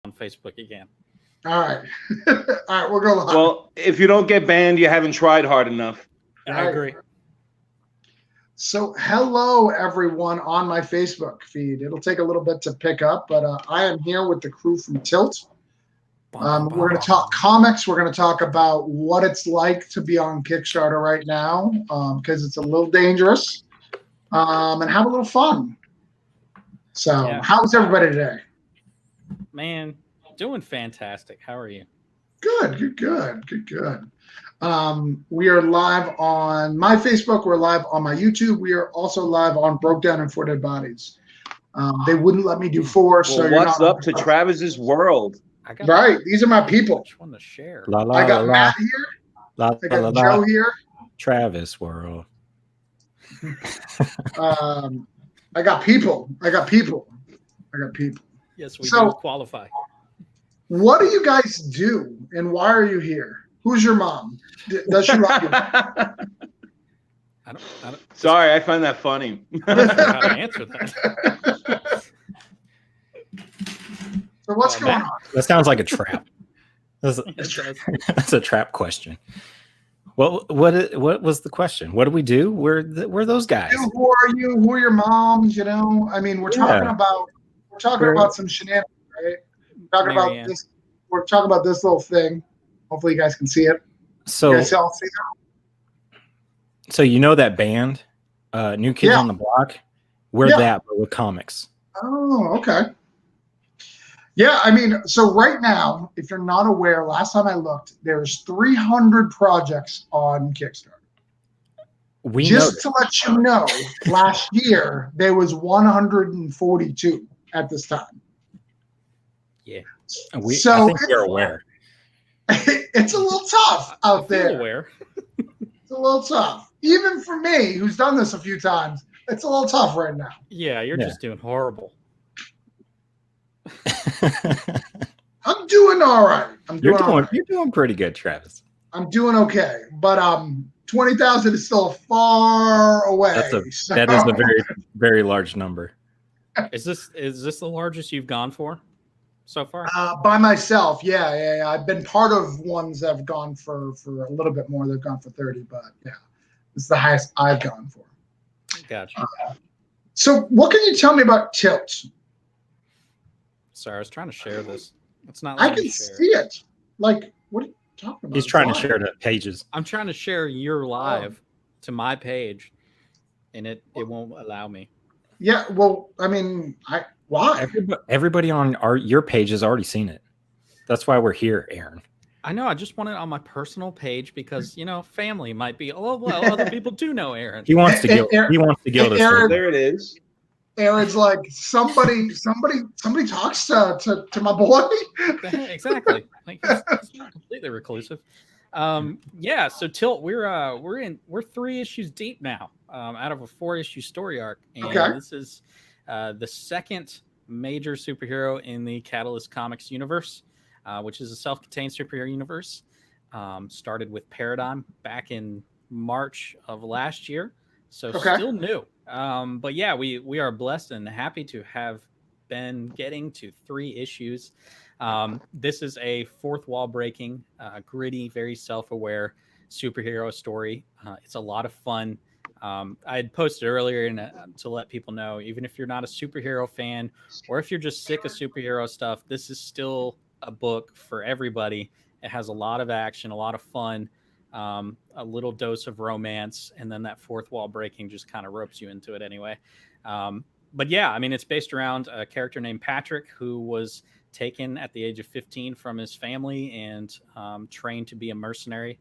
on Facebook again. All right. All right, we'll go live. Well, if you don't get banned, you haven't tried hard enough. I agree. So, hello everyone on my Facebook feed. It'll take a little bit to pick up, but I am here with the crew from Tilt. We're going to talk comics. We're going to talk about what it's like to be on Kickstarter right now, because it's a little dangerous, and have a little fun. So, Yeah. how's everybody today? Man, doing fantastic. How are you? Good. We are live on my Facebook. We're live on my YouTube. We are also live on Broke Down and 4 Dead Bodies. They wouldn't let me do 4, so Well, you're what's not up to Travis's world? right. These are my people. Just want to share. I got Matt here. I got Joe here. Travis world. I got people. Yes, we So- do qualify. What do you guys do, and why are you here? Who's your mom? Does she love you? I don't Sorry, I find that funny. I don't know how to answer that. So what's going on? That sounds like a trap. That's It does. that's a trap question. What was the question? What do we do? We're those guys. Who are you? Who are your moms? You know, I mean, we're talking about some shenanigans, right? Marianne. We're talking about this little thing. Hopefully, you guys can see it. So You guys all see that? so you know that band, New Kids Yeah. on the Block? We're Yeah. that, but with comics. Oh, okay. Yeah, I mean, so right now, if you're not aware, last time I looked, there's 300 projects on Kickstarter. We know Just to let you know, last year there was 142 at this time. Yeah. that. I so think we're aware. It's a little tough out Feel there. aware. It's a little tough. Even for me, who's done this a few times, it's a little tough right now. Yeah, you're Yeah. just doing horrible. I'm doing all right. You're doing pretty good, Travis. I'm doing okay. But 20,000 is still far away. That is a so- very, very large number. Is this the largest you've gone for so far? by myself, yeah. I've been part of ones that have gone for a little bit more. They've gone for 30, but yeah, it's the highest I've gone for. Gotcha. So, what can you tell me about Tilt? Sorry, I was trying to share this. It's not I letting can me share. see it. Like, what are you talking about? He's trying to Why? share the pages. I'm trying to share your live to my page, and it won't allow me. Yeah, well, I mean, why? Everybody on your page has already seen it. That's why we're here, Aaron. I know. I just want it on my personal page because family might be. Oh well, other people do know Aaron. He wants to go. He wants to go this Aaron- way. There it is. Aaron's like somebody talks to my boy. Exactly. Like he's not completely reclusive. Yeah. So Tilt, we're 3 issues deep now, out of a 4-issue story arc, and Okay. this is the second major superhero in the Catalyst Comics universe, which is a self-contained superhero universe. Started with Paradigm back in March of last year, so Okay. still new. But yeah, we are blessed and happy to have been getting to 3 issues. This is a fourth wall breaking, gritty, very self-aware superhero story. It's a lot of fun. I had posted earlier to let people know, even if you're not a superhero fan or if you're just sick of superhero stuff, this is still a book for everybody. It has a lot of action, a lot of fun, a little dose of romance, and then that fourth wall breaking just kind of ropes you into it anyway. But yeah, I mean, it's based around a character named Patrick, who was taken at the age of 15 from his family and trained to be a mercenary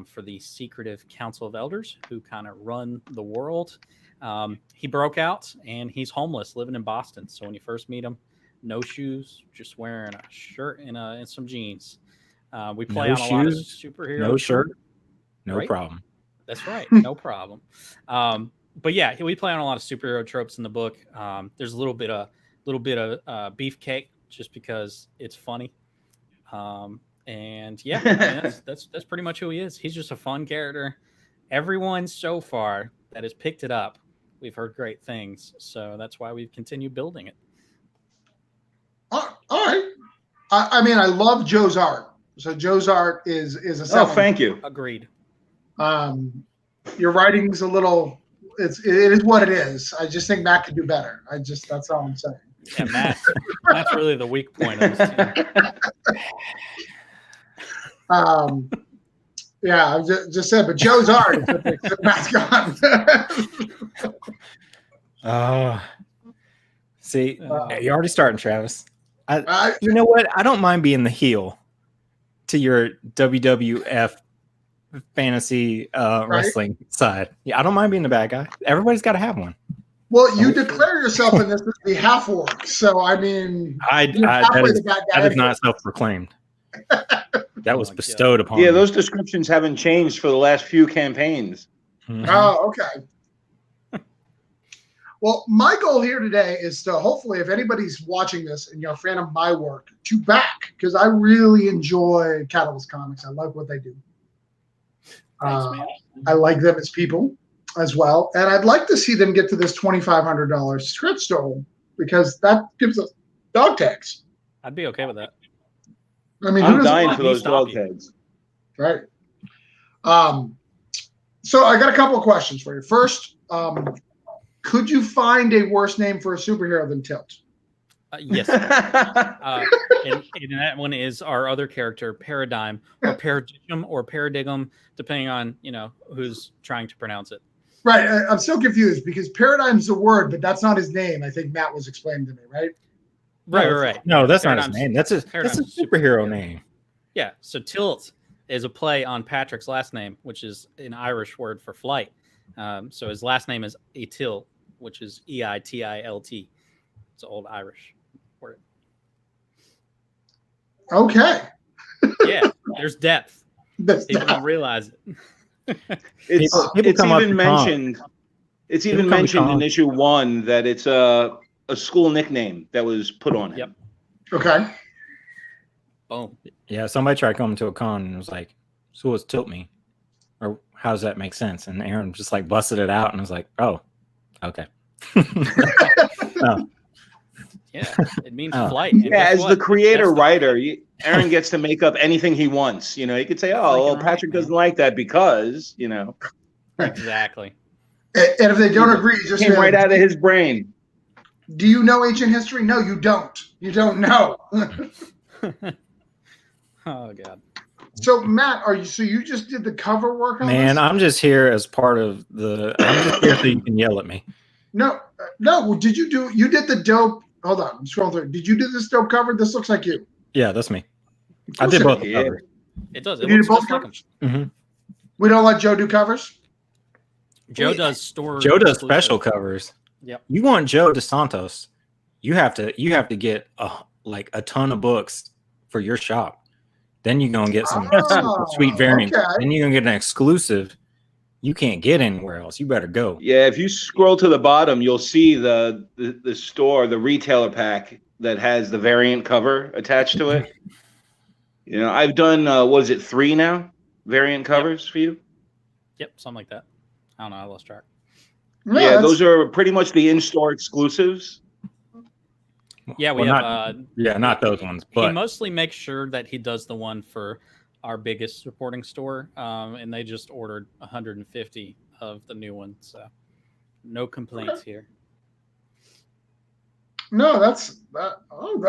for the secretive Council of Elders, who kind of run the world. He broke out and he's homeless, living in Boston. So when you first meet him, no shoes, just wearing a shirt and some jeans. We play No on a lot of shoes, superhero. No shirt, no Right? problem. That's right. No problem. But yeah, we play on a lot of superhero tropes in the book. There's a little bit of beefcake just because it's funny. And yeah, I mean, that's pretty much who he is. He's just a fun character. Everyone so far that has picked it up, we've heard great things. So that's why we've continued building it. All right. I mean, I love Joe's art. So Joe's art is a Oh, selling. thank you. Agreed. Your writing's a little. It is what it is. I just think Matt could do better. That's all I'm saying. Yeah, Matt's really the weak point of this team. Yeah, I just said, but Joe's art. Matt's gone. See, you're already starting, Travis. I- You know what? I don't mind being the heel to your WWF fantasy wrestling side. Yeah, I don't mind being the bad guy. Everybody's got to have one. Well, you declare yourself in this as the half orc, so I mean, you're halfway the bad guy. That is not self-proclaimed. That was my bestowed upon Yeah, me. those descriptions haven't changed for the last few campaigns. Mhm. Oh, okay. Well, my goal here today is to hopefully, if anybody's watching this and you're a fan of my work, to back, because I really enjoy Catalyst Comics. I like what they do. Thanks, man. I like them as people as well, and I'd like to see them get to this $2,500 stretch goal because that gives us dog tags. I'd be okay with that. I mean, who I'm doesn't dying want for me those stop dog you? tags. right? So I got a couple of questions for you. First, could you find a worse name for a superhero than Tilt? Yes. And that one is our other character, Paradigm, or Paradigm, or Paradigm, depending on who's trying to pronounce it. Right. I'm so confused because Paradigm's the word, but that's not his name. I think Matt was explaining to me, right? Right. No, that's not his Paradigm's- name. That's a Paradigm's superhero name. Yeah. So Tilt is a play on Patrick's last name, which is an Irish word for flight. So his last name is Eitil, which is Eitilt. It's an old Irish word. Okay. Yeah. There's depth. That's People don't realize it. It's People come up even to con. mentioned. It's People even come to mentioned in con. issue 1 that it's a school nickname that was put on him. Yep. okay. Boom. Yeah, somebody tried coming to a con and was like, "So what's tilt me?" Or how does that make sense? And Aaron just like busted it out and was like, "Oh, okay." Yeah. It means Oh. flight. And Yeah, guess as what? the creator That's writer, Aaron gets to make up anything he wants. He could say, "Oh, well, Freaking Patrick right, doesn't like that because Exactly. And if they don't agree, just came say, right out of his brain." do you know ancient history? No, you don't. You don't know. Oh God. So Matt, so you just did the cover work on Man, this? I'm just here as part of the. I'm just here so you can yell at me. No. Did you did the dope? Hold on, I'm scrolling through. Did you do this dope cover? This looks like you. Yeah, that's me. I Of did course both it the Yeah. covers. It does. You It did looks both just like him. covers? Mhm. We don't let Joe do covers. Joe does store. Joe does exclusive. special covers. Yep. You want Joe DeSantos? You have to get a ton of books for your shop. Then you're gonna get some Oh, sweet variants. okay. Then you're gonna get an exclusive you can't get anywhere else. You better go. Yeah, if you scroll to the bottom, you'll see the store, the retailer pack that has the variant cover attached to it. I've done what is it, 3 now? Variant covers for you? Yep, something like that. I don't know. I lost track. No, Yeah, that's- those are pretty much the in-store exclusives. Yeah, we Well, have. not those ones, He but mostly makes sure that he does the one for our biggest supporting store, and they just ordered 150 of the new ones. So no complaints here. No,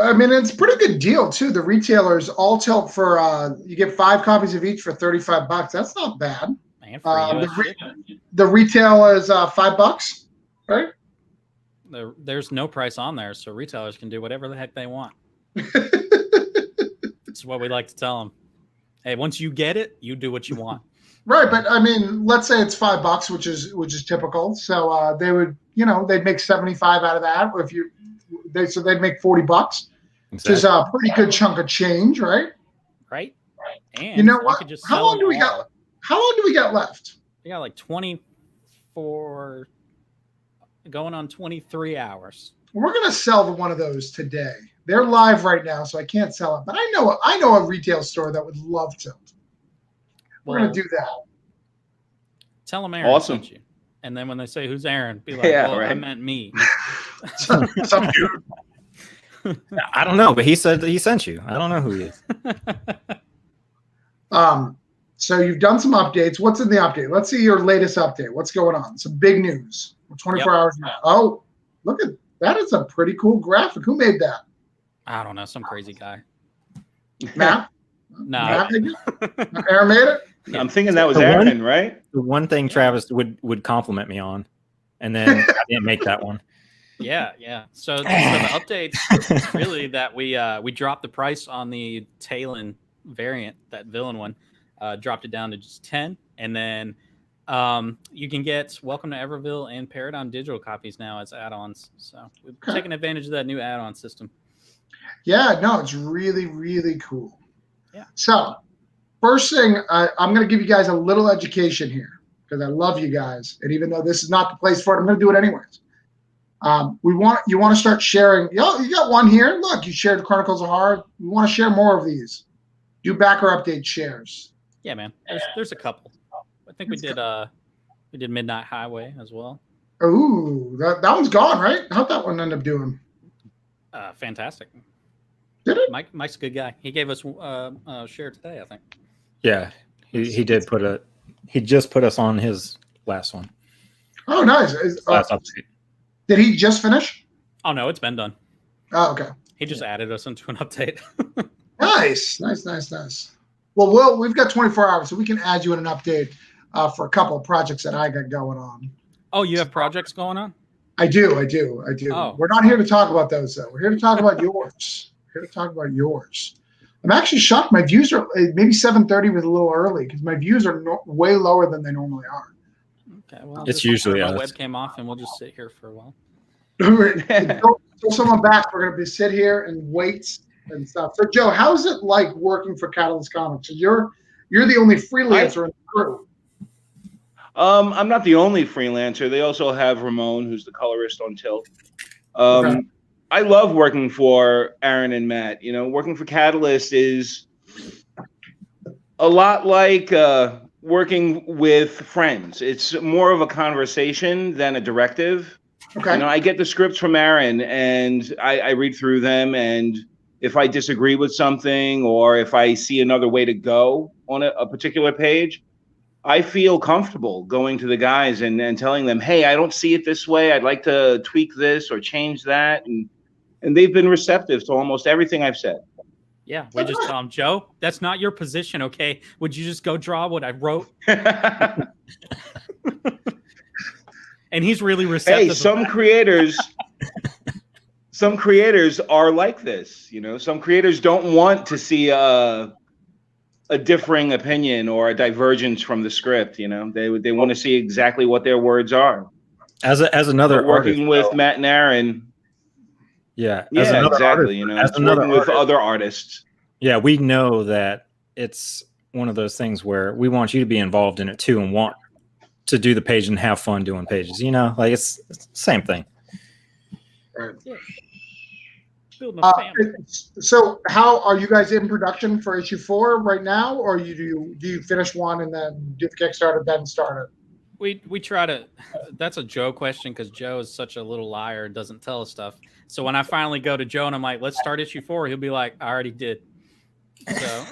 I mean, it's a pretty good deal too. The retailers all tilt for you get 5 copies of each for $35. That's not bad. And for US the shipping. The retail is $5, right? There's no price on there, so retailers can do whatever the heck they want. That's what we like to tell them. Hey, once you get it, you do what you want. Right, but I mean, let's say it's $5, which is typical. So they would, they'd make 75 out of that. So they'd make $40, which is a pretty good chunk of change, right? Right? And You know what? could just How sell long do them we got? all. How long do we got left? We got like 24, going on 23 hours. We're gonna sell one of those today. They're live right now, so I can't sell it. But I know a retail store that would love to. We're Well, gonna do that. tell them Aaron Awesome. sent you. And then when they say, who's Aaron? Be like, Yeah, well, I right. meant me. Some dude. I don't know, but he said that he sent you. I don't know who he is. So you've done some updates. What's in the update? Let's see your latest update. What's going on? Some big news. We're 24 hours now. Oh, look at that. Is a pretty cool graphic. Who made that? I don't know, some crazy guy. Matt? No. Matt made it? Aaron made it? I'm thinking that was The one- Aaron, right? The one thing Travis would compliment me on, and then I didn't make that one. Yeah. So the updates really that we dropped the price on the Talon variant, that villain one, dropped it down to just 10, and then you can get Welcome to Everville and Paradigm digital copies now as add-ons. So we've taken advantage of that new add-on system. Yeah, no, it's really, really cool. Yeah. So first thing, I'm going to give you guys a little education here because I love you guys, and even though this is not the place for it, I'm going to do it anyways. You want to start sharing. You got one here. Look, you shared Chronicles of Horror. You want to share more of these. Do backer update shares. Yeah, man. There's a couple. I think we did Midnight Highway as well. Ooh, that one's gone, right? How'd that one end up doing? Fantastic. Did it? Mike's a good guy. He gave us a share today, I think. Yeah, he did he just put us on his last one. Oh, nice. Last update. Did he just finish? Oh no, it's been done. Oh, okay. He just added us into an update. Nice. Well, we've got 24 hours, so we can add you in an update for a couple of projects that I got going on. Oh, you have projects going on? I do. Oh. We're not here to talk about those, though. We're here to talk about yours. I'm actually shocked. My views are maybe 7:30 was a little early because my views are way lower than they normally are. Okay, well, It's usually my us. webcam off, and we'll just sit here for a while. Until someone back, we're going to sit here and wait and stuff. So, Joe, how's it like working for Catalyst Comics? So you're the only freelancer in the crew. I'm not the only freelancer. They also have Ramon, who's the colorist on Tilt. Okay. I love working for Aaron and Matt. Working for Catalyst is a lot like working with friends. It's more of a conversation than a directive. Okay. I get the scripts from Aaron, and I read through them, and if I disagree with something or if I see another way to go on a particular page, I feel comfortable going to the guys and telling them, hey, I don't see it this way. I'd like to tweak this or change that. And they've been receptive to almost everything I've said. Yeah, we just tell him, Joe, that's not your position, okay? Would you just go draw what I wrote? And he's really receptive. Hey, some creators are like this. Some creators don't want to see a differing opinion or a divergence from the script. They want to see exactly what their words are. As another working artist, with Matt and Aaron. Yeah, exactly. Artist, as another working with artist, other artists. Yeah, we know that it's one of those things where we want you to be involved in it too, and want to do the page and have fun doing pages. It's the same thing. Right. Yeah. Building a family. So, how are you guys in production for issue 4 right now, or do you finish one and then do the Kickstarter then start it? We try to. That's a Joe question because Joe is such a little liar and doesn't tell us stuff. So when I finally go to Joe and I'm like, let's start issue 4, he'll be like, I already did. So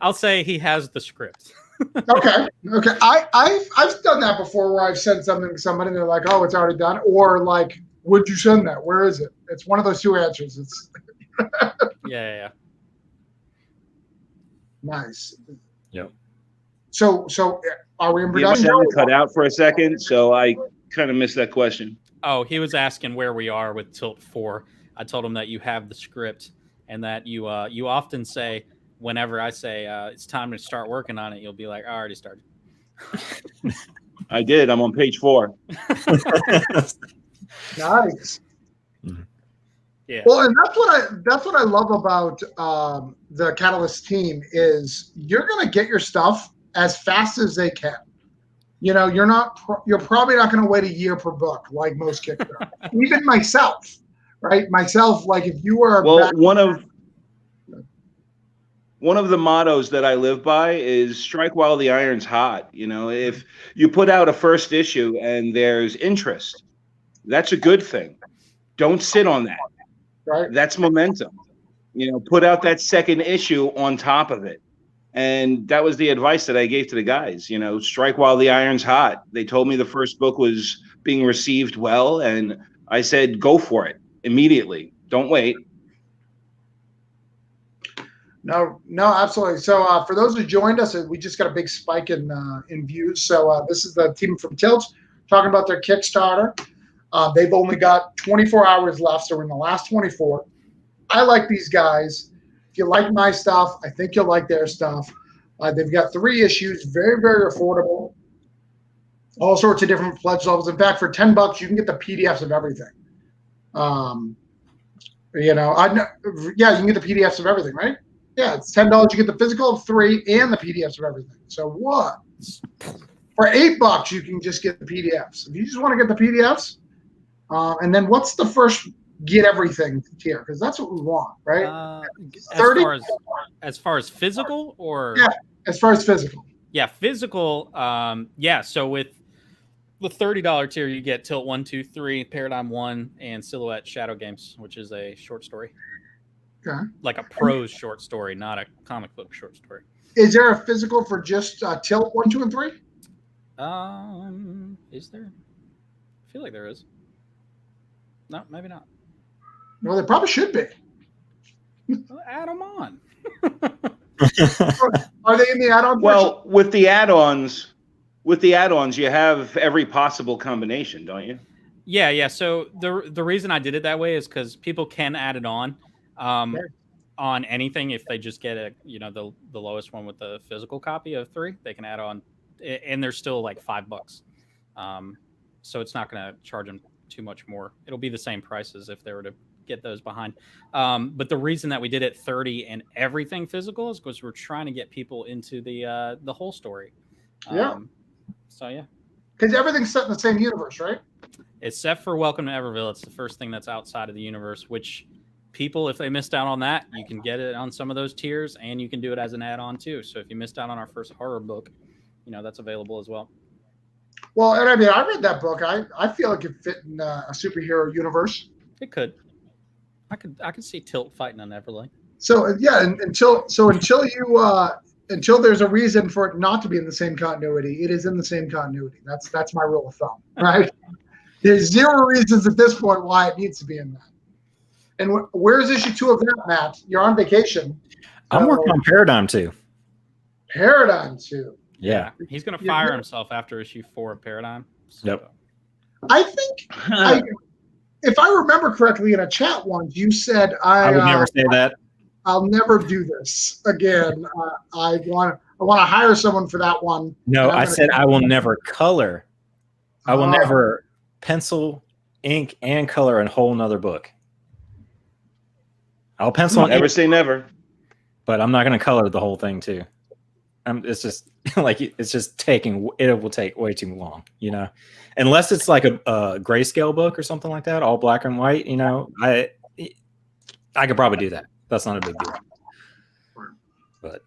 I'll say he has the script. Okay. I've done that before where I've sent something to somebody and they're like, oh, it's already done, or like, would you send that? Where is it? It's one of those two answers. It's Yeah. nice. Yep. So are we in You production? sound cut out for a second, so I kind of missed that question. Oh, he was asking where we are with Tilt 4. I told him that you have the script and that you often say, whenever I say it's time to start working on it, you'll be like, I already started. I did. I'm on page 4. Nice. Yeah. Well, and that's what I love about the Catalyst team is you're going to get your stuff as fast as they can. You're probably not going to wait a year per book like most Kickstarter. Even myself, right? Like if you were one of the mottos that I live by is strike while the iron's hot. If you put out a first issue and there's interest, that's a good thing. Don't sit on that. right? That's momentum. Put out that second issue on top of it. And that was the advice that I gave to the guys, strike while the iron's hot. They told me the first book was being received well, and I said, go for it immediately. Don't wait. No, absolutely. So for those who joined us, we just got a big spike in views. So this is the team from Tilt talking about their Kickstarter. They've only got 24 hours left, so we're in the last 24. I like these guys. If you like my stuff, I think you'll like their stuff. They've got 3 issues, very, very affordable. All sorts of different pledge levels. In fact, for $10, you can get the PDFs of everything. You can get the PDFs of everything, right? Yeah, it's $10. You get the physical of 3 and the PDFs of everything. So what? For $8, you can just get the PDFs. If you just want to get the PDFs, and then what's the first get everything tier? Because that's what we want, right? 30. As far as physical, or as far as physical. Yeah, physical. So with the $30 tier, you get Tilt 1, 2, 3, Paradigm 1, and Silhouette Shadow Games, which is a short story. Okay. Like a prose short story, not a comic book short story. Is there a physical for just Tilt 1, 2, and 3? Is there? I feel like there is. No, maybe not. Well, there probably should be. Well, add them on. Are they in the add-on? Well, with the add-ons, you have every possible combination, don't you? Yeah. So the reason I did it that way is because people can add it on anything. If they just get the lowest one with the physical copy of 3, they can add on, and they're still like $5. So it's not going to charge them too much more. It'll be the same price as if they were to get those behind. But the reason that we did it 30 and everything physical is because we're trying to get people into the whole story. So yeah, because everything's set in the same universe, right? Except for Welcome to Everville. It's the first thing that's outside of the universe, which people, if they missed out on that, you can get it on some of those tiers, and you can do it as an add-on too. So if you missed out on our first horror book, that's available as well. Well, and I mean, I read that book. I feel like it fit in a superhero universe. It could. I could see Tilt fighting on Everlane. So yeah, until there's a reason for it not to be in the same continuity, it is in the same continuity. That's my rule of thumb, right? There's 0 reasons at this point why it needs to be in that. And where's issue 2 of that, Matt? You're on vacation. I'm working on Paradigm 2. Paradigm 2. Yeah. He's going to fire himself after issue 4 of Paradigm. So. Yep. I think, if I remember correctly in a chat once, you said, I would never say that. I'll never do this again. I want to hire someone for that one. No, I said I will never color. I will never pencil, ink, and color a whole nother book. I'll pencil. Never say never. But I'm not going to color the whole thing too. It's just it will take way too long, unless it's like a grayscale book or something like that, all black and white. I could probably do that. That's not a big deal. But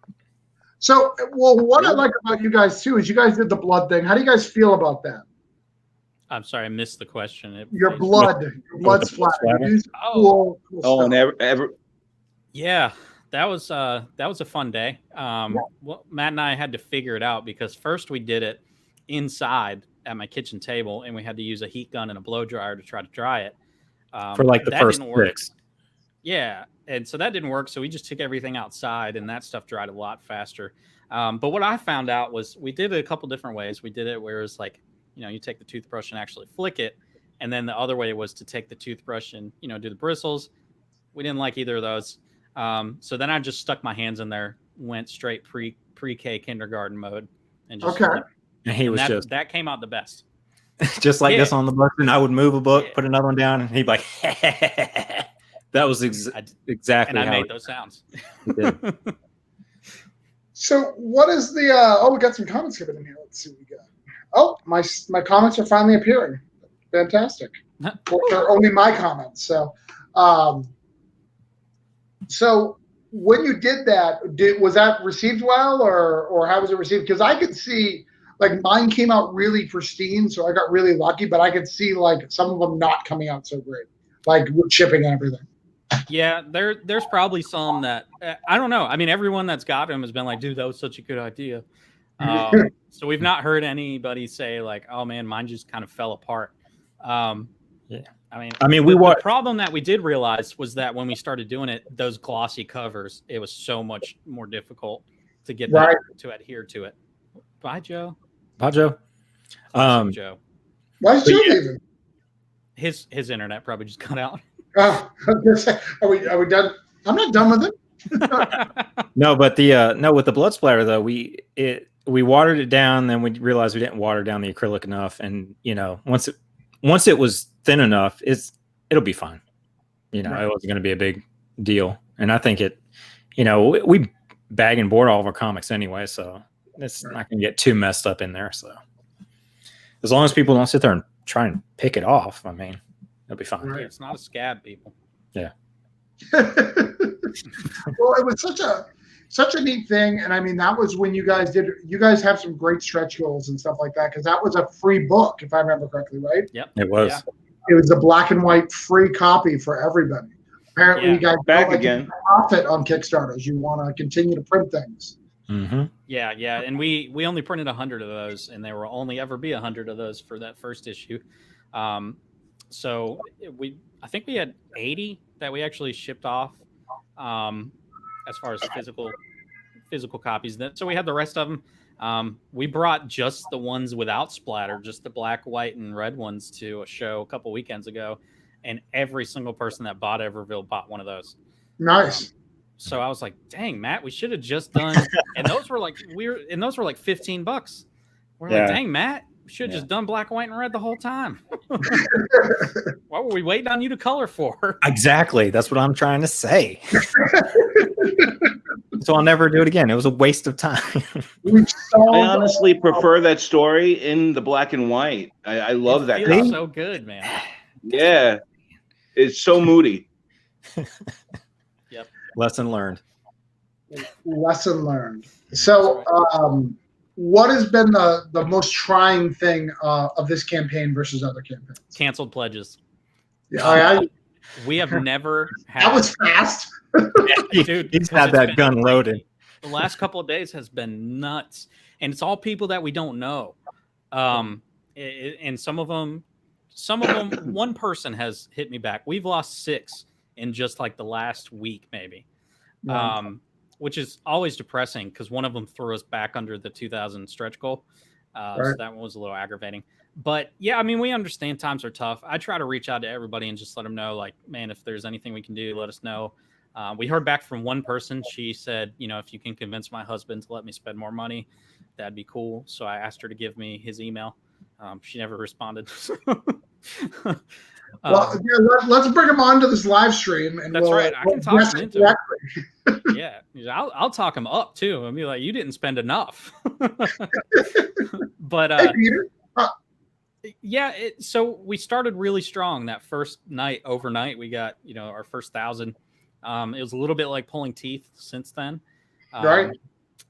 what I like about you guys too is you guys did the blood thing. How do you guys feel about that? I'm sorry, I missed the question. Your blood splatter. Cool and yeah. That was a fun day. Well, Matt and I had to figure it out because first we did it inside at my kitchen table, and we had to use a heat gun and a blow dryer to try to dry it. For like the first 6. Yeah, and so that didn't work. So we just took everything outside, and that stuff dried a lot faster. But what I found out was we did it a couple different ways. We did it where it's like, you take the toothbrush and actually flick it, and then the other way was to take the toothbrush and do the bristles. We didn't like either of those. So then I just stuck my hands in there, went straight pre-K kindergarten mode, and just and that came out the best. Just like this on the book, and I would move a book, put another one down, and he'd be like, that was exactly. And I made those sounds. So what is the? We got some comments coming in here. Let's see what we got. Oh, my comments are finally appearing. Fantastic. They're only my comments. So when you did that, was that received well, or how was it received? Because I could see, like, mine came out really pristine, so I got really lucky. But I could see, like, some of them not coming out so great, like with shipping and everything. Yeah, there's probably some that I don't know. I mean, everyone that's got him has been like, dude, that was such a good idea. So we've not heard anybody say like, oh man, mine just kind of fell apart. Yeah. I mean, we the problem that we did realize was that when we started doing it, those glossy covers, it was so much more difficult to get them to adhere to it. Bye, Joe. Bye, Joe. Joe. Why is Joe leaving? His internet probably just cut out. Oh, are we done? I'm not done with it. No, but with the blood splatter though, we watered it down, then we realized we didn't water down the acrylic enough, and once it was thin enough, it'll be fine. It wasn't going to be a big deal, and I think we bag and board all of our comics anyway, so it's not going to get too messed up in there. So as long as people don't sit there and try and pick it off, I mean, it'll be fine. Right. It's not a scab, people. Yeah. Well, it was such a neat thing, and I mean that was when you guys have some great stretch goals and stuff like that, because that was a free book, if I remember correctly, right? Yep, it was. Yeah. It was a black and white free copy for everybody. Apparently, you guys back again profit on Kickstarters. You want to continue to print things. Mm-hmm. Yeah, and we only printed 100 of those, and there will only ever be 100 of those for that first issue. So I think we had 80 that we actually shipped off, as far as physical copies. So we had the rest of them. We brought just the ones without splatter, just the black, white, and red ones to a show a couple weekends ago, and every single person that bought Everville bought one of those. Nice. So I was like, dang, Matt, we should have just done, and those were like $15. We're like, dang, Matt, we should have just done black, white, and red the whole time. What were we waiting on you to color for? Exactly. That's what I'm trying to say. So I'll never do it again. It was a waste of time. I honestly prefer that story in the black and white. I love that. It's so good, man. Yeah. It's so moody. Yep. Lesson learned. Lesson learned. So, what has been the most trying thing of this campaign versus other campaigns? Canceled pledges. Yeah, we have never had. That was fast. Dude, he's had that gun loaded. The last couple of days has been nuts, and it's all people that we don't know. And some of them, one person has hit me back. We've lost 6 in just like the last week, maybe. Which is always depressing because one of them threw us back under the 2,000 stretch goal. So that one was a little aggravating. But yeah, I mean, we understand times are tough. I try to reach out to everybody and just let them know, like, man, if there's anything we can do, let us know. We heard back from one person. She said, if you can convince my husband to let me spend more money, that'd be cool. So I asked her to give me his email. She never responded. Well, let's bring him on to this live stream. And that's right. I can talk him into it. Yeah, I'll talk him up too. I'll be like, you didn't spend enough. But hey, Peter. Yeah, so we started really strong that first night. Overnight, we got our first 1,000. It was a little bit like pulling teeth since then. Right.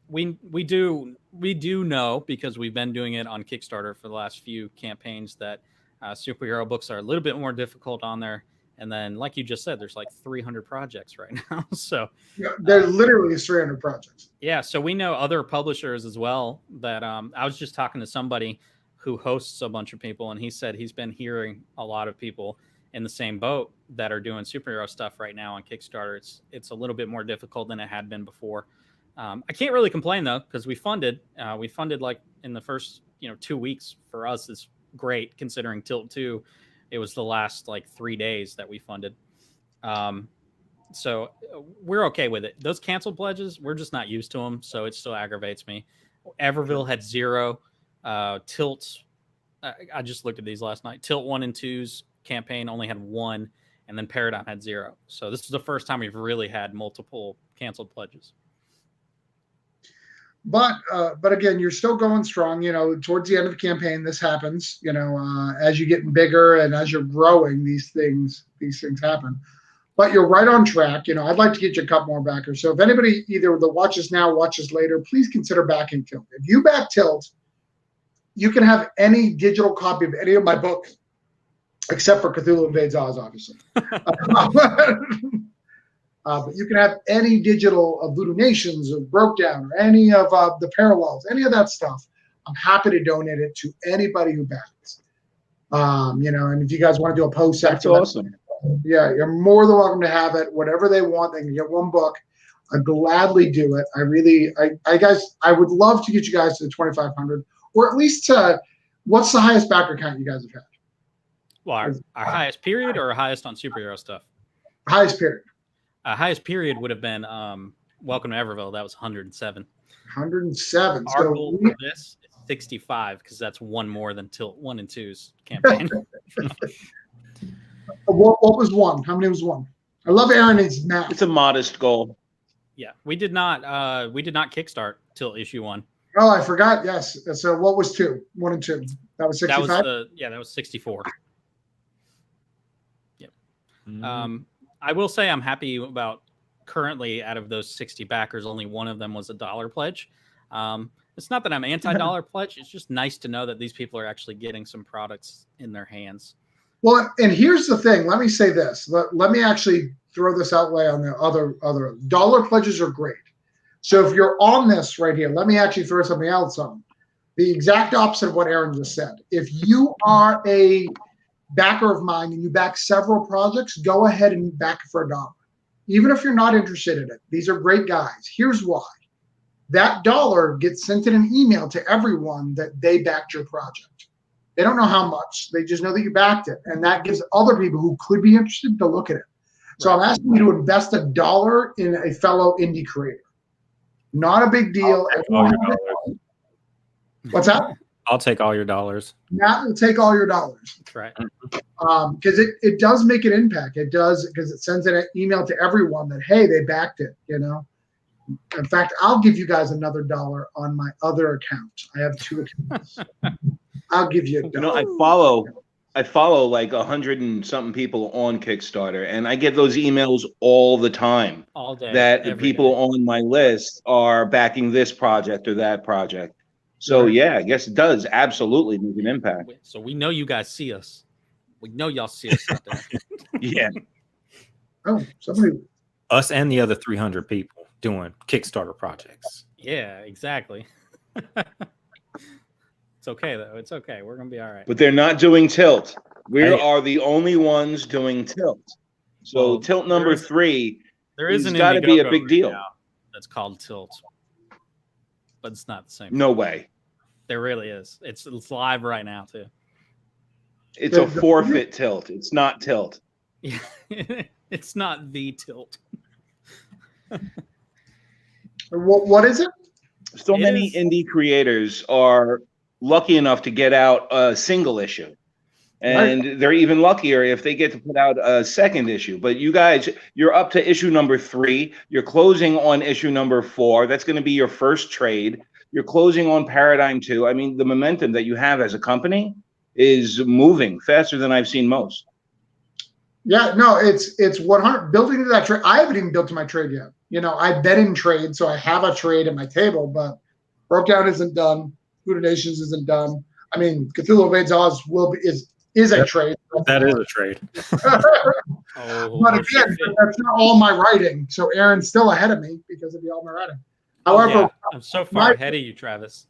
We do know, because we've been doing it on Kickstarter for the last few campaigns, that superhero books are a little bit more difficult on there. And then, like you just said, there's like 300 projects right now. So there literally is 300 projects. Yeah. So we know other publishers as well that I was just talking to somebody who hosts a bunch of people, and he said he's been hearing a lot of people in the same boat that are doing superhero stuff right now on Kickstarter. It's a little bit more difficult than it had been before. I can't really complain though, because we funded like in the first 2 weeks. For us is great, considering Tilt 2, it was the last like 3 days that we funded. So we're okay with it. Those canceled pledges, we're just not used to them, so it still aggravates me. Everville had 0. Tilt, I just looked at these last night. Tilt 1 and 2's campaign only had 1, and then Paradigm had 0. So this is the first time we've really had multiple canceled pledges. But again, you're still going strong. Towards the end of the campaign, this happens. As you're getting bigger and as you're growing, these things happen. But you're right on track. I'd like to get you a couple more backers. So if anybody either that watches now, watches later, please consider backing Tilt. If you back Tilt, you can have any digital copy of any of my books except for Cthulhu Invades Oz, obviously. But you can have any digital of Voodoo Nations or Broke Down or any of the Parallels, any of that stuff. I'm happy to donate it to anybody who backs. And if you guys want to do a post That's after awesome. yeah, you're more than welcome to have it. Whatever they want, they can get one book. I'd gladly do it. I would love to get you guys to the 2,500, or at least to what's the highest backer count you guys have had? Well, our highest period or highest on superhero stuff? Highest period. Highest period would have been Welcome to Everville. That was 107. 107. Our goal for this is 65 because that's one more than Tilt 1 and 2's campaign. What was one? How many was one? I love Aaron's math. It's a modest goal. Yeah, we did not kickstart Tilt issue 1. Oh, I forgot. Yes. So what was 2? 1 and 2. That was 65. That was 64. Yep. I will say I'm happy about currently out of those 60 backers, only one of them was a dollar pledge. It's not that I'm anti-dollar pledge. It's just nice to know that these people are actually getting some products in their hands. Well, and here's the thing. Let me say this. Let me actually throw this outlay on the other dollar pledges are great. So if you're on this right here, let me actually throw something else on. The exact opposite of what Aaron just said. If you are a backer of mine and you back several projects, go ahead and back for $1. Even if you're not interested in it, these are great guys. Here's why. That dollar gets sent in an email to everyone that they backed your project. They don't know how much. They just know that you backed it. And that gives other people who could be interested to look at it. So I'm asking you to invest $1 in a fellow indie creator. Not a big deal. What's that? I'll take all your dollars. Matt will take all your dollars. That's right. Because it does make an impact. It does, because it sends an email to everyone that, hey, they backed it, In fact, I'll give you guys another $1 on my other account. I have 2 accounts. I'll give you $1. I follow like 100 and something people on Kickstarter, and I get those emails all the time. All day. That the people on my list are backing this project or that project. So yeah, I guess it does absolutely make an impact. So we know you guys see us. We know y'all see us out there. Yeah. Oh, somebody. Us and the other 300 people doing Kickstarter projects. Yeah, exactly. It's okay though. It's okay. We're gonna be all right. But they're not doing Tilt. We are the only ones doing Tilt. So Tilt number 3 there is got to be a big deal. That's called Tilt, but it's not the same. No way. There really is. It's live right now too. It's a forfeit Tilt. It's not Tilt. Yeah, it's not the Tilt. What is it? So many indie creators are lucky enough to get out a single issue. And they're even luckier if they get to put out a second issue. But you guys, you're up to issue number 3. You're closing on issue number 4. That's going to be your first trade. You're closing on Paradigm 2. I mean, the momentum that you have as a company is moving faster than I've seen most. Yeah, no, it's 100 building to that trade. I haven't even built to my trade yet. I bet in trade, so I have a trade at my table, but Broke Down isn't done. Voodoo Nations isn't done. I mean, Cthulhu Invades Oz is a trade. That is a trade. But again, that's not all my writing. So Aaron's still ahead of me because it'd be all my writing. However, I'm so far ahead of you, Travis.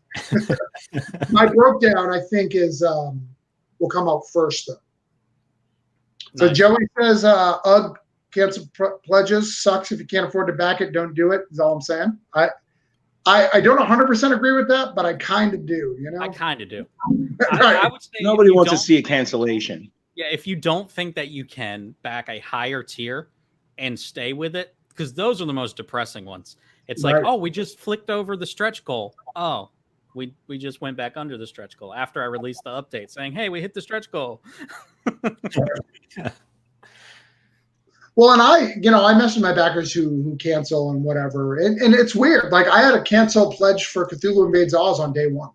My Broke Down, I think, will come out first though. So Nice. Joey says, "Ugh, cancel pledges. Sucks if you can't afford to back it. Don't do it." Is all I'm saying. I don't 100% agree with that, but I kind of do. I kind of do. Right. I would say Nobody if you wants to don't see a think- cancellation. Yeah, if you don't think that you can back a higher tier and stay with it, because those are the most depressing ones. It's like, Right. oh, we just flicked over the stretch goal. Oh, we just went back under the stretch goal after I released the update saying, hey, we hit the stretch goal. Well, and I message my backers who cancel and whatever, and it's weird. Like I had a cancel pledge for Cthulhu Invades Oz on day 1.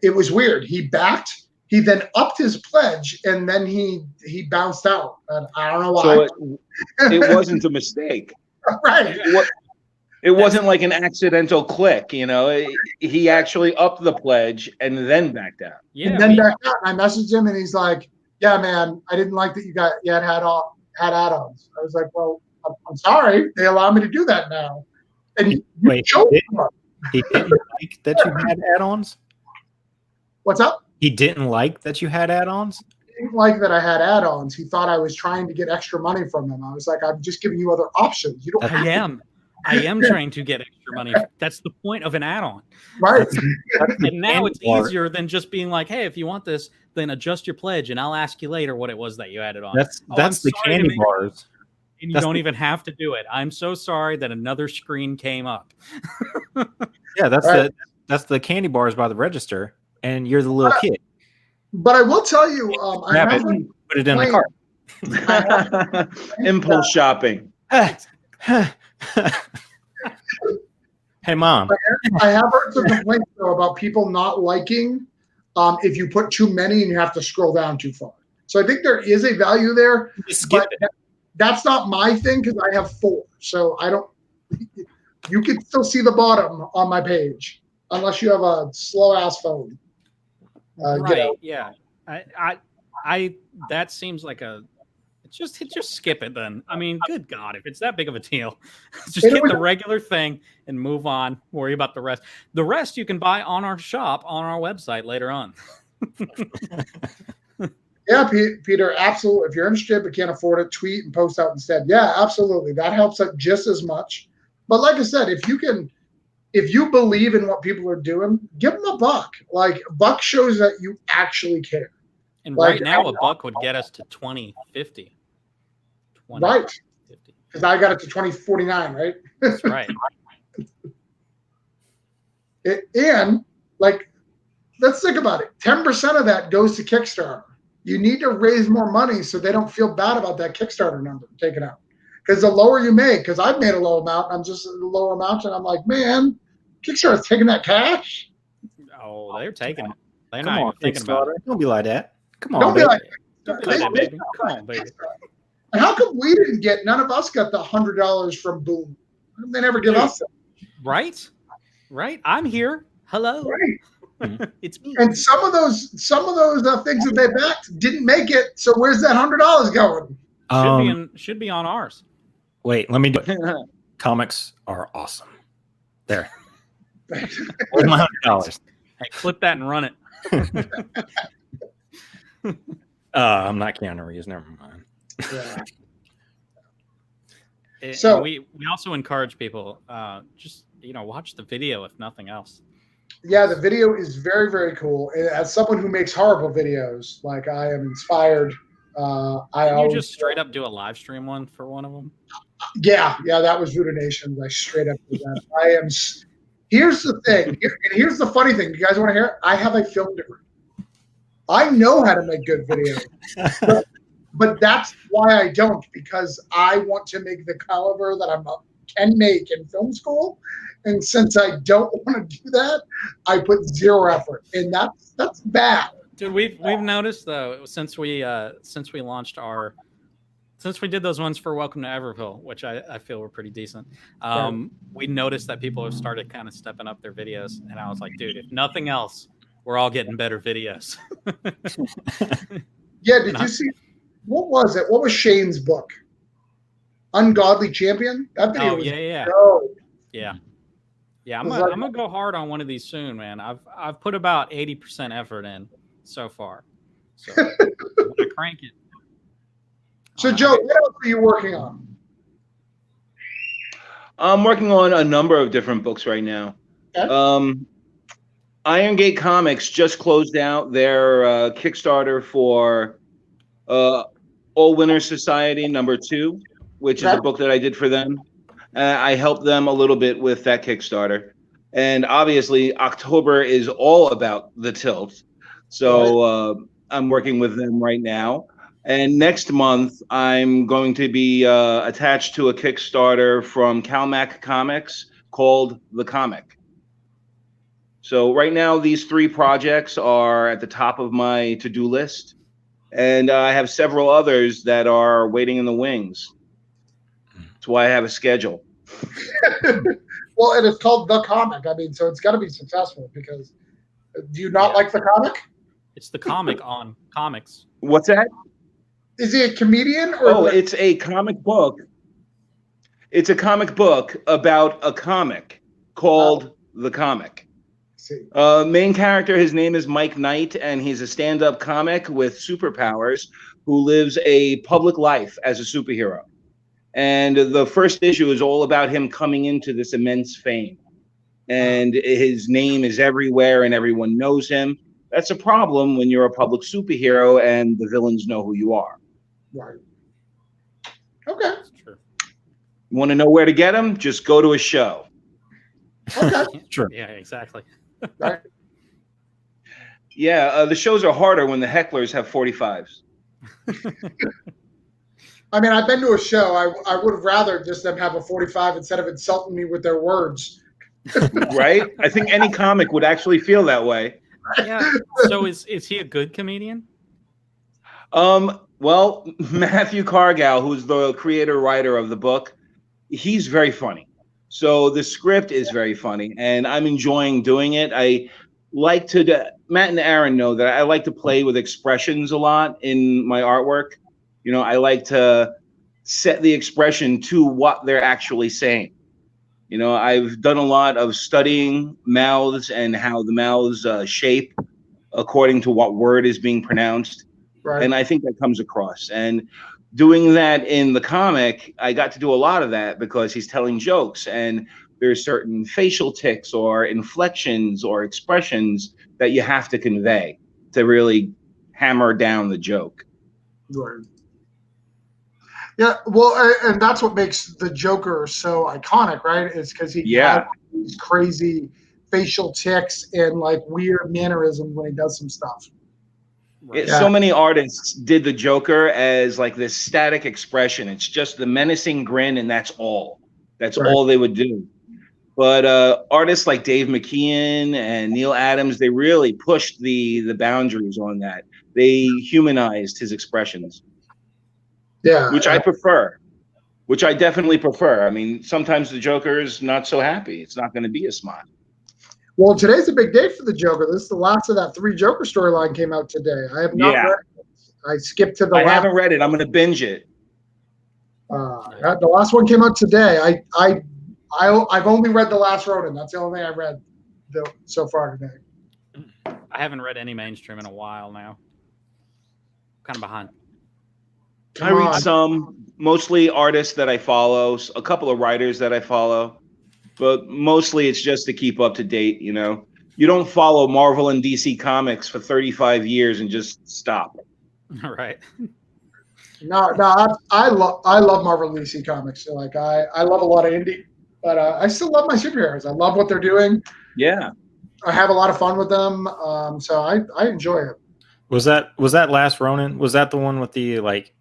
It was weird. He backed. He then upped his pledge, and then he bounced out. And I don't know why. So it wasn't a mistake. Right. It wasn't like an accidental click, He actually upped the pledge and then backed out. Yeah, And then backed out. I messaged him, and he's like, yeah, man, I didn't like that you had add-ons. I was like, well, I'm sorry. They allow me to do that now. And you Wait, chose he didn't like that you had add-ons? What's up? He didn't like that you had add-ons? He didn't like that I had add-ons. He thought I was trying to get extra money from him. I was like, I'm just giving you other options. You don't have I am trying to get extra money. That's the point of an add-on. right. And now it's easier than just being like, hey, if you want this, then adjust your pledge and I'll ask you later what it was that you added on. That's the candy bars. And you don't even have to do it. I'm so sorry that another screen came up. Yeah, that's the candy bars by the register, and you're the little kid. But I will tell you, Grab it, put it in the cart. Impulse shopping. Hey, Mom. I have heard some complaints though about people not liking if you put too many and you have to scroll down too far. So I think there is a value there. Skip it. That's not my thing because I have 4. So I don't. You can still see the bottom on my page unless you have a slow ass phone. Right? Yeah. I that seems like a. Just skip it then. I mean, good God, if it's that big of a deal, just get the regular thing and move on. Worry about the rest. The rest you can buy on our shop on our website later on. Yeah, Peter, absolutely. If you're interested but can't afford it, tweet and post out instead. Yeah, absolutely. That helps out just as much. But like I said, if you believe in what people are doing, give them $1. Like $1 shows that you actually care. And right now, $1 would get us to 2050. Right. Because I got it to 2049, right? That's right. And like, let's think about it. 10% of that goes to Kickstarter. You need to raise more money so they don't feel bad about that Kickstarter number taken out. Because the lower you make, because I've made a low amount, I'm just a lower amount, and I'm like, man, Kickstarter's taking that cash. Oh, they're taking it. They're Come not on, even thinking about it. Don't be like that. Come on, Don't be baby. like, Don't be like that, baby. Come on, baby. and how come we didn't get? None of us got the $100 from Boom. They never give us that. Right? I'm here. Hello. Right. It's me. And some of those things that they backed didn't make it. So where's that $100 going? Should be on ours. Wait, let me do it. Comics are awesome. There. Where's my $100? Hey, flip that and run it. I'm not Keanu Reeves. Never mind. Yeah. So we also encourage people just watch the video if nothing else. Yeah, the video is very, very cool. And as someone who makes horrible videos, like I am inspired. Can you just straight up do a live stream one for one of them? Yeah, that was Voodoo Nation. I straight up did that. Here's the thing, and here's the funny thing. You guys want to hear it? I have a film degree. I know how to make good videos, but that's why I don't, because I want to make the caliber that I can make in film school. And since I don't want to do that, I put zero effort, and that's bad. Dude, we've noticed though since we did those ones for Welcome to Everville, which I feel were pretty decent. We noticed that people have started kind of stepping up their videos, and I was like, dude, if nothing else, we're all getting better videos. Yeah, did you see? What was it? What was Shane's book? Ungodly Champion. That video was yeah. I'm gonna go hard on one of these soon, man. I've put about 80% effort in so far. So I'm gonna crank it. So Joe, what else are you working on? I'm working on a number of different books right now. Okay. Iron Gate Comics just closed out their Kickstarter for All Winners Society #2, which is a book that I did for them. I helped them a little bit with that Kickstarter. And obviously, October is all about the Tilt. So I'm working with them right now. And next month, I'm going to be attached to a Kickstarter from CalMac Comics called The Comic. So right now, these 3 projects are at the top of my to-do list. And I have several others that are waiting in the wings. That's why I have a schedule. Well, and it's called The Comic. I mean, so it's got to be successful, because do you not like The Comic? It's the comic on comics. What's that? Is he a comedian? Or Oh, it's a comic book. It's a comic book about a comic called The Comic. see. Main character, his name is Mike Knight, and he's a stand-up comic with superpowers who lives a public life as a superhero. And the first issue is all about him coming into this immense fame. And his name is everywhere and everyone knows him. That's a problem when you're a public superhero and the villains know who you are. Right. Okay. That's true. You want to know where to get him? Just go to a show. Okay. Sure. Yeah, exactly. Right. Yeah, the shows are harder when the hecklers have 45s. I mean, I've been to a show. I would have rather just them have a 45 instead of insulting me with their words. Right? I think any comic would actually feel that way. Yeah. So is he a good comedian? Well, Matthew Cargall, who's the creator writer of the book, he's very funny. So the script is very funny, and I'm enjoying doing it. I like to, Matt and Aaron know that I like to play with expressions a lot in my artwork. You know, I like to set the expression to what they're actually saying. You know, I've done a lot of studying mouths and how the mouths shape according to what word is being pronounced. Right. And I think that comes across. And doing that in the comic, I got to do a lot of that because he's telling jokes, and there's certain facial tics or inflections or expressions that you have to convey to really hammer down the joke. Right. Yeah, well, and that's what makes the Joker so iconic, right? It's because he has these crazy facial tics and like weird mannerisms when he does some stuff. Right. So many artists did the Joker as like this static expression. It's just the menacing grin, and that's all. That's all they would do. But artists like Dave McKeon and Neil Adams, they really pushed the boundaries on that. They humanized his expressions. Yeah. Which I prefer. Which I definitely prefer. I mean, sometimes the Joker is not so happy. It's not going to be a smile. Well, today's a big day for the Joker. This is the last of that 3 Joker storyline came out today. I have not read it. I skipped to the I last. haven't read it. I'm going to binge it. The last one came out today. I've only read The Last Ronin. That's the only thing I read so far today. I haven't read any mainstream in a while now. Kind of behind. I read some, mostly artists that I follow, a couple of writers that I follow, but mostly it's just to keep up to date, you know. You don't follow Marvel and DC Comics for 35 years and just stop. Right. No, I love Marvel and DC Comics. So like I love a lot of indie, but I still love my superheroes. I love what they're doing. Yeah. I have a lot of fun with them. So I enjoy it. Was that Last Ronin? Was that the one with the like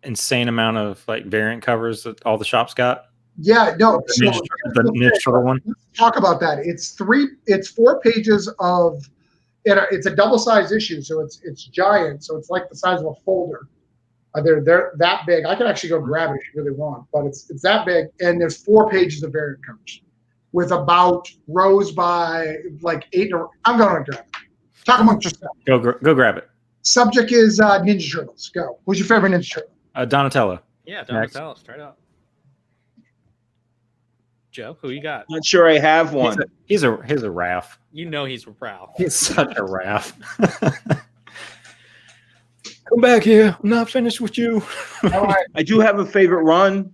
insane amount of like variant covers that all the shops got? Yeah, no. The Ninja Turtle one. Let's talk about that. It's 4 pages of. It's a double-sized issue, so it's giant. So it's like the size of a folder. They're that big. I can actually go grab it if you really want, but it's that big, and there's 4 pages of variant covers with about rows by like 8. I'm going to grab it. Talk amongst yourself. Go grab it. Subject is Ninja Turtles. Go. Who's your favorite Ninja Turtle? Donatello. Yeah, Donatello, straight up. Joe, who you got? Not sure I have one. He's a Raph. You know he's Ralph. He's such a Raph. Come back here. I'm not finished with you. All right. I do have a favorite run.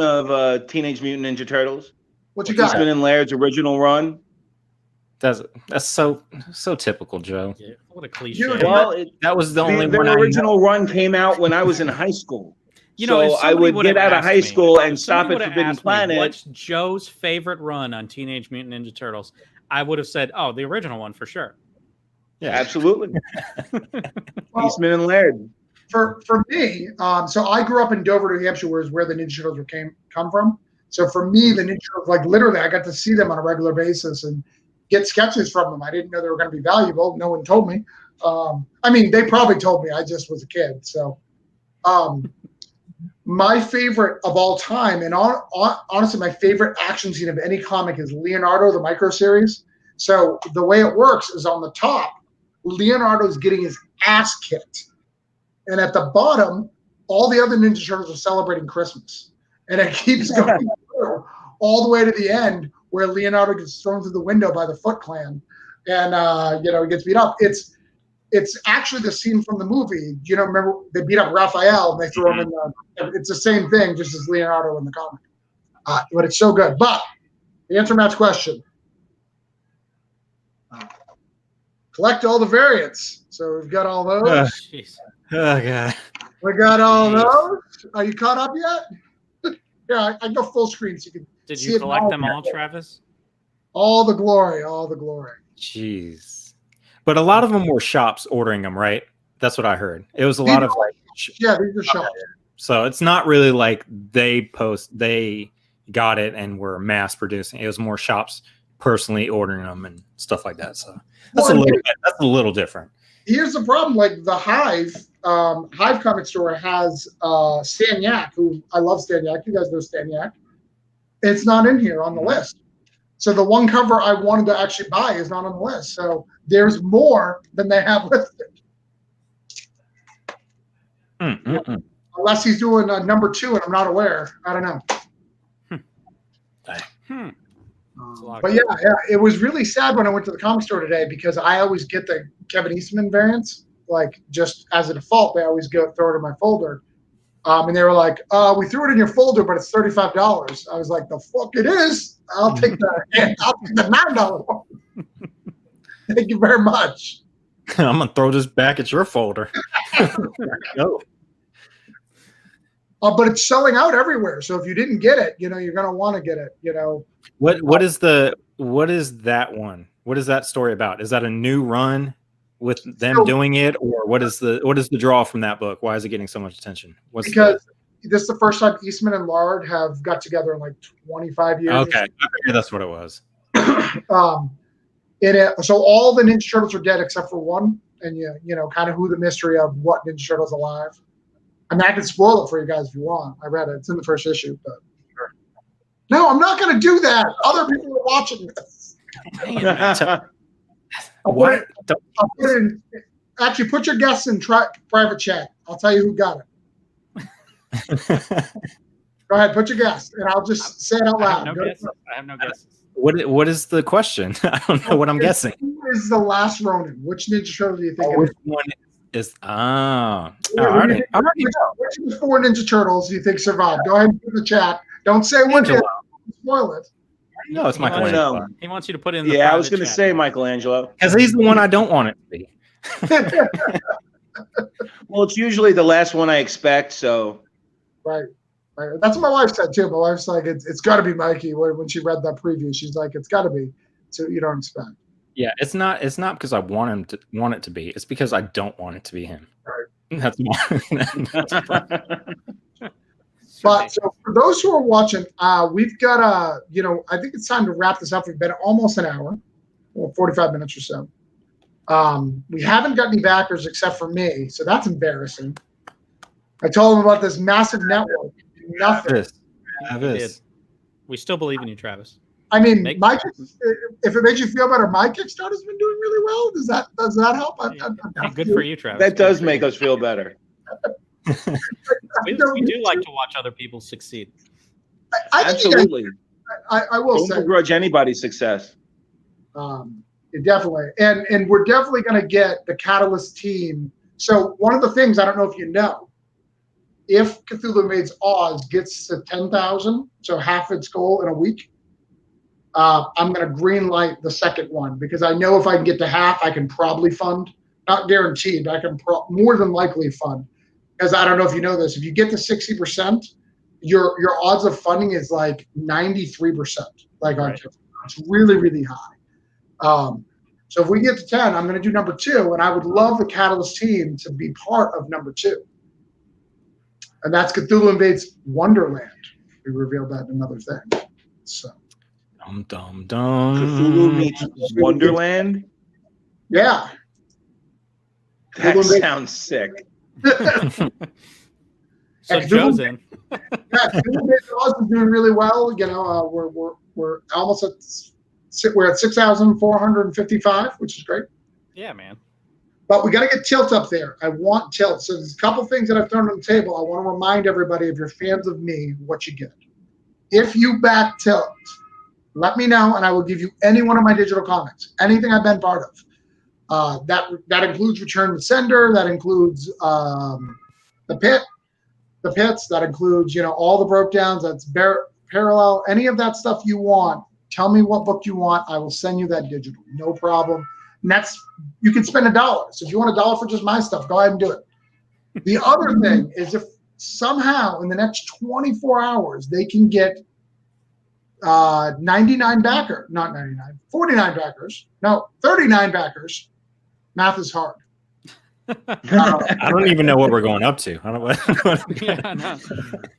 Of Teenage Mutant Ninja Turtles. What you got? Eastman and Laird's original run. That's so typical, Joe. Yeah, what a cliche. Dude, Well, That was the only their one. I original run came out when I was in high school. You know, if so I somebody would would've get out of asked high me- school if and stop somebody at would've Forbidden asked me, Planet. What's Joe's favorite run on Teenage Mutant Ninja Turtles? I would have said, "Oh, the original one for sure." Yeah. Absolutely. Well, Eastman and Laird. for me, so I grew up in Dover, New Hampshire, where the Ninja Turtles come from. So for me, the Ninja Turtles, like literally, I got to see them on a regular basis and get sketches from them. I didn't know they were going to be valuable. No one told me. I mean, they probably told me. I just was a kid. So my favorite of all time, and honestly, my favorite action scene of any comic is Leonardo, the Micro series. So the way it works is on the top, Leonardo's getting his ass kicked. And at the bottom, all the other Ninja Turtles are celebrating Christmas. And it keeps going through all the way to the end where Leonardo gets thrown through the window by the Foot Clan and, he gets beat up. It's actually the scene from the movie. Remember they beat up Raphael and they throw him in it's the same thing, just as Leonardo in the comic. But it's so good. But the answer Matt's question. Collect all the variants. So we've got all those. Jeez. Oh god. We got all those. Are you caught up yet? Yeah, I go full screen so you can Did see you it collect all. them all, Travis? All the glory, all the glory. Jeez. But a lot of them were shops ordering them, right? That's what I heard. It was a lot of like Yeah, these are shops. so it's not really like they got it and were mass producing. It was more shops personally ordering them and stuff like that. So that's that's a little different. Here's the problem: like the Hive comic store has Stan Yak, who I love Stan Yak. You guys know Stan Yak. It's not in here on the list. So the one cover I wanted to actually buy is not on the list. So there's more than they have listed. Unless he's doing number 2 and I'm not aware. I don't know. But yeah, it was really sad when I went to the comic store today because I always get the Kevin Eastman variants. Like just as a default, they always throw it in my folder. And they were like, we threw it in your folder, but it's $35. I was like, the fuck it is. I'll take the $9 one. Thank you very much. I'm gonna throw this back at your folder. No. But it's selling out everywhere. So if you didn't get it, you're gonna want to get it. What is that one? What is that story about? Is that a new run with them doing it, or what is the draw from that book? Why is it getting so much attention? Because this is the first time Eastman and Lard have got together in like 25 years. Okay, that's what it was. So all the Ninja Turtles are dead except for one, and kind of who the mystery of what Ninja Turtles alive. I mean, I can spoil it for you guys if you want. I read it; it's in the first issue. But no, I'm not going to do that. Other people are watching this. What? I'll put it in, actually, put your guess in private chat. I'll tell you who got it. Go ahead, put your guess, and I'll just say it out loud. I have no guesses. What is the question? I don't know what I'm guessing. Who is the last Ronin? Which Ninja Turtle do you think? Which one is? I already know. Which of the 4 Ninja Turtles do you think survived? Go ahead and put in the chat. Don't say what it is. Spoil it. No, it's Michelangelo. He wants you to put it in the I was going to chat. say Michelangelo. Because he's the one I don't want it to be. Well, it's usually the last one I expect, so. Right. That's what my wife said too. My wife's like, it's got to be Mikey. When she read that preview, she's like, it's got to be. So you don't expect. Yeah, it's not because I want it to be. It's because I don't want it to be him. Right. That's But so for those who are watching, we've got I think it's time to wrap this up. We've been almost an hour, 45 minutes or so. We haven't got any backers except for me, so that's embarrassing. I told them about this massive network. Nothing. We still believe in you, Travis. I mean, if it makes you feel better, my Kickstarter's been doing really well. Does that help? Hey, good for you, Travis. That does make us feel better. we do like to watch other people succeed. Absolutely. I will Don't say. Don't begrudge anybody's success. Definitely. And we're definitely going to get the Catalyst team. So one of the things, I don't know if you know, if Cthulhu Invades Oz gets to 10,000, so half its goal in a week, I'm going to green light the second one because I know if I can get to half, I can probably fund. Not guaranteed, but I can more than likely fund. Because I don't know if you know this, if you get to 60%, your odds of funding is like 93%. Like right. It's really, really high. So if we get to 10, I'm going to do number 2, and I would love the Catalyst team to be part of number 2. And that's Cthulhu Invades Wonderland. We revealed that in another thing. So. Dum. Cthulhu meets Wonderland? Yeah. That sounds sick. So Joe's in. Yeah, Cthulhu Invades Oz is doing really well. We're almost we're at 6,455, which is great. Yeah, man. But we got to get Tilt up there. I want Tilt. So there's a couple things that I've thrown on the table. I want to remind everybody, if you're fans of me, what you get. If you back Tilt, let me know, and I will give you any one of my digital comics, anything I've been part of. That includes Return to Sender. That includes the pits. That includes all the broke downs. That's parallel. Any of that stuff you want. Tell me what book you want. I will send you that digital. No problem. Next, you can spend $1. So if you want $1 for just my stuff, go ahead and do it. The other thing is, if somehow in the next 24 hours they can get 49 backers. No, 39 backers. Math is hard. I don't even know what we're going up to. I don't know Yeah,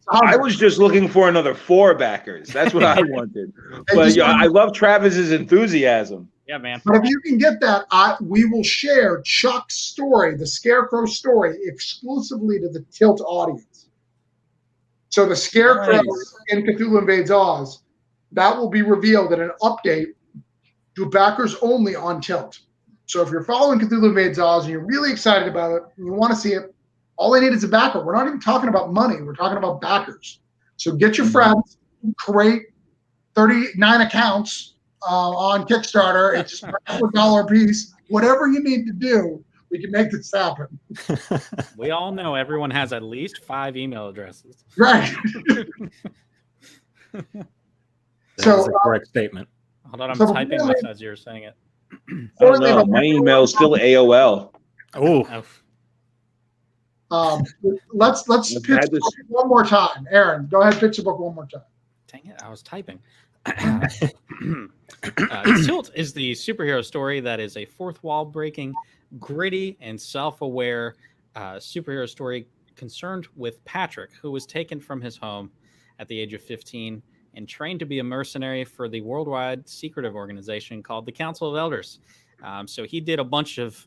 I was just looking for another 4 backers. That's what I wanted. But I love Travis's enthusiasm. yeah, man. But if you can get that, we will share Chuck's story, the Scarecrow story, exclusively to the Tilt audience. So the Scarecrow in Cthulhu Invades Oz, that will be revealed in an update to backers only on Tilt. So if you're following Cthulhu Invades Oz and you're really excited about it and you want to see it, all they need is a backer. We're not even talking about money. We're talking about backers. So get your friends, create 39 accounts on Kickstarter. It's just $1 a piece. Whatever you need to do, we can make this happen. We all know everyone has at least 5 email addresses. Right. That's a correct statement. Hold on, I'm So typing really- as you're saying it. I don't know. My email is still AOL. Oh, Oh, Let's pitch had the this- book one more time. Aaron, go ahead, pitch the book one more time. dang it, I was typing. Tilt is the superhero story that is a fourth wall breaking, gritty, and self-aware superhero story concerned with Patrick, who was taken from his home at the age of 15 and trained to be a mercenary for the worldwide secretive organization called the Council of Elders. So he did a bunch of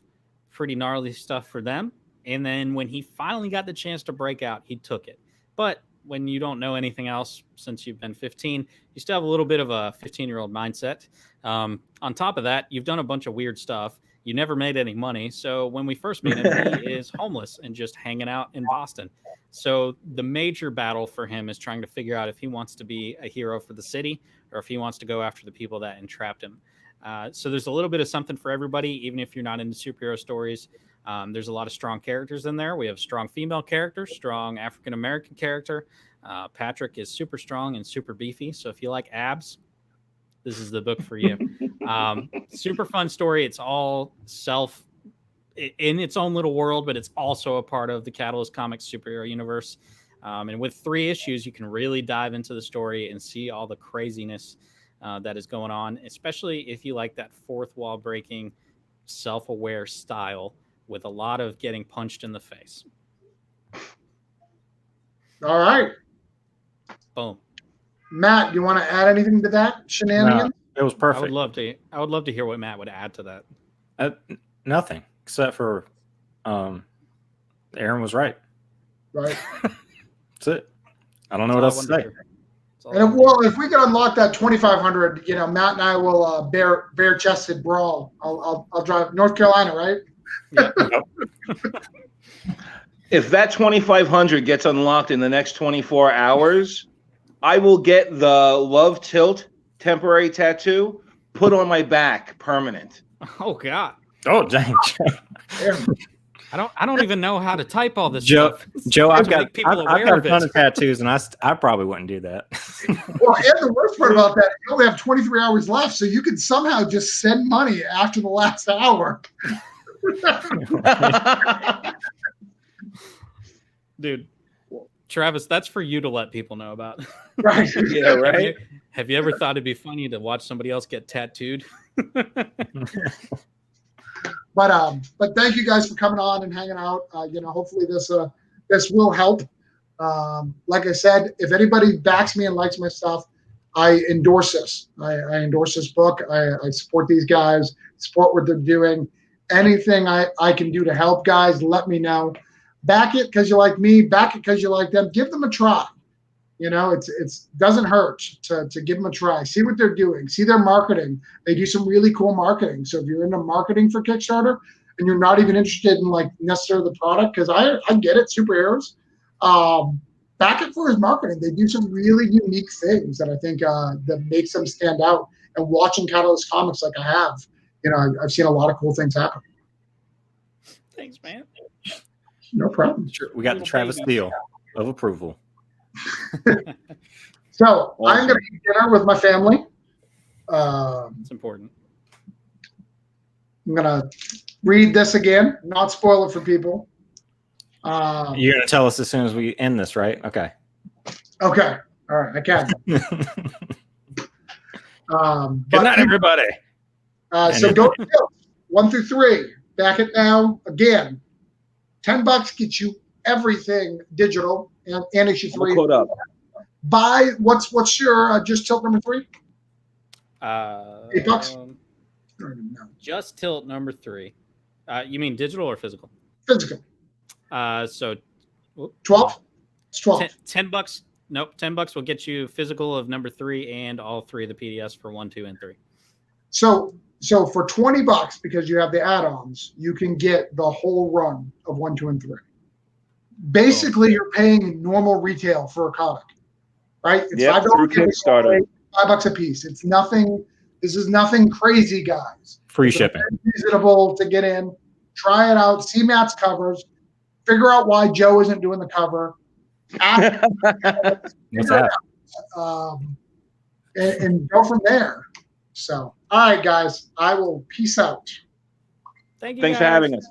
pretty gnarly stuff for them. And then when he finally got the chance to break out, he took it. But when you don't know anything else since you've been 15, you still have a little bit of a 15-year-old mindset. On top of that, you've done a bunch of weird stuff. You never made any money. So when we first meet him, he is homeless and just hanging out in Boston. So the major battle for him is trying to figure out if he wants to be a hero for the city or if he wants to go after the people that entrapped him. So there's a little bit of something for everybody, even if you're not into superhero stories. There's a lot of strong characters in there. We have strong female characters, strong African-American character. Patrick is super strong and super beefy. So if you like abs, this is the book for you. Super fun story. It's all in its own little world, but it's also a part of the Catalyst Comics superhero universe. And with 3 issues, you can really dive into the story and see all the craziness that is going on, especially if you like that fourth wall breaking, self-aware style with a lot of getting punched in the face. All right. Boom. Matt, you want to add anything to that shenanigans? it was I perfect. would love to hear what Matt would add to that. Nothing except for Aaron was right. Right. That's it. I don't know what else to say. And if we can unlock that 2,500, Matt and I will bare-chested brawl. I'll drive North Carolina, right? Yeah. If that 2,500 gets unlocked in the next 24 hours, I will get the Love Tilt temporary tattoo put on my back, permanent. Oh God. Oh dang. I don't even know how to type all this Joe, stuff. Joe, I've To got make people I've aware got of a ton it. of tattoos, and I probably wouldn't do that. Well, and the worst part about that, you only have 23 hours left, so you can somehow just send money after the last hour. Dude, Travis, that's for you to let people know about. Right. Yeah, right. Have you ever thought it'd be funny to watch somebody else get tattooed? But thank you guys for coming on and hanging out. Hopefully this will help. Like I said, if anybody backs me and likes my stuff, I endorse this. I endorse this book. I support these guys, support what they're doing. Anything I can do to help guys, let me know. Back it because you like me. Back it because you like them. Give them a try. It doesn't hurt to give them a try. See what they're doing. See their marketing. They do some really cool marketing. So if you're into marketing for Kickstarter, and you're not even interested in like necessarily the product, because I get it, superheroes. Back and forth marketing, they do some really unique things that I think that makes them stand out. And watching Catalyst Comics like I have, I've seen a lot of cool things happen. Thanks, man. No problem. Sure, we got the Travis seal of approval. So I'm going to eat dinner with my family. It's important. I'm going to read this again, not spoil it for people. You're going to tell us as soon as we end this, right? Okay. Okay. All right. I can. Good night, everybody. So go to 1 through 3. Back it now. Again, $10 gets you everything digital and issue 3. Caught up. Buy what's your just tilt number 3? $8. I don't even know. Just tilt number 3. You mean digital or physical? Physical. So 12. It's 12. $10. Nope, $10 will get you physical of number 3 and all 3 of the PDFs for 1, 2, and 3. So for $20, because you have the add-ons, you can get the whole run of 1, 2, and 3. Basically, you're paying normal retail for a comic, right? It's $5 through Kickstarter. $5 a piece. It's nothing. This is nothing crazy, guys. Free shipping. It's reasonable to get in, try it out, see Matt's covers, figure out why Joe isn't doing the cover. What's that? And go from there. So, all right, guys, I will peace out. Thank you. Thanks for having us.